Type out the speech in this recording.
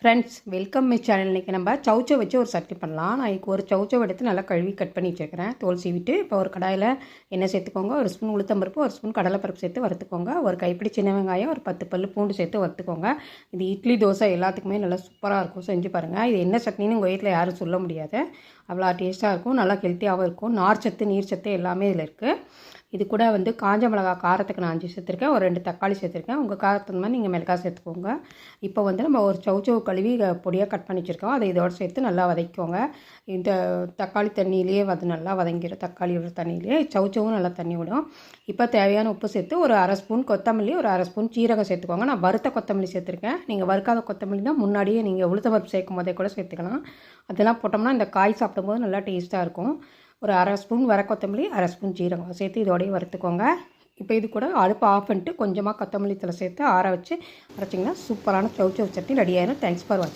Friends welcome my channel. இன்றைக்கி நம்ம சௌச்சோ வச்சு ஒரு சட்னி பண்ணலாம். நான் இப்போ ஒரு சௌச்சோ எடுத்து நல்லா கழுவி கட் பண்ணி வச்சுருக்கிறேன். தோல் சீவிட்டு இப்போ ஒரு கடாயில் எண்ணெய் சேர்த்துக்கோங்க. ஒரு ஸ்பூன் உளுத்தம்பருப்பு, ஒரு ஸ்பூன் கடலைப்பருப்பு சேர்த்து வறுத்துக்கோங்க. ஒரு கைப்பிடி சின்ன வெங்காயம், ஒரு 10 பல் பூண்டு சேர்த்து வறுத்துக்கோங்க. இது இட்லி தோசை எல்லாத்துக்குமே நல்லா சூப்பராக இருக்கும், செஞ்சு பாருங்கள். இது என்ன சட்னின்னு உங்கள் வீட்டில் யாரும் சொல்ல முடியாது, அவ்வளோ டேஸ்ட்டாக இருக்கும், நல்லா ஹெல்த்தியாகவும் இருக்கும். நார் சத்து நீர் சத்து எல்லாமே இதில் இருக்குது. இது கூட வந்து காஞ்ச மிளகா காரத்துக்கு நான் 5 சேர்த்துருக்கேன். ஒரு 2 தக்காளி சேர்த்துருக்கேன். உங்கள் காரத்துக்கு மாதிரி நீங்கள் மிளகாய் சேர்த்துக்கோங்க. இப்போ வந்து நம்ம ஒரு சௌச்சோ கழுவி பொடியாக கட் பண்ணி வச்சுருக்கோம். அதை இதோடு சேர்த்து நல்லா வதக்கிக்கோங்க. இந்த தக்காளி தண்ணியிலேயே அது நல்லா வதங்கிடும். தக்காளியோட தண்ணியிலேயே சௌச்சோவும் நல்லா தண்ணி விடும். இப்போ தேவையான உப்பு சேர்த்து ஒரு அரை ஸ்பூன் கொத்தமல்லி, ஒரு அரை ஸ்பூன் சீரகம் சேர்த்துக்கோங்க. நான் வறுத்த கொத்தமல்லி சேர்த்துருக்கேன். நீங்கள் வறுக்காத கொத்தமல்லி தான் முன்னாடியே நீங்கள் உளுத்தம்பருப்பு சேர்க்கும் போதே கூட சேர்த்துக்கலாம். அதெல்லாம் போட்டோம்னா இந்த காய் சாப்பிடும்போது நல்லா டேஸ்ட்டாக இருக்கும். ஒரு அரை ஸ்பூன் வர கொத்தமல்லி, அரை ஸ்பூன் ஜீரகம் சேர்த்து இதோடய வறுத்துக்கோங்க. இப்போ இது கூட அடுப்பு ஆஃப் பண்ணிட்டு கொஞ்சமாக கொத்தமல்லி தழை சேர்த்து ஆற வச்சு அரைச்சிங்கன்னா சூப்பரான சௌச்சோ சட்னி ரெடி ஆயிடும். தேங்க்ஸ் ஃபார் வாட்சிங்.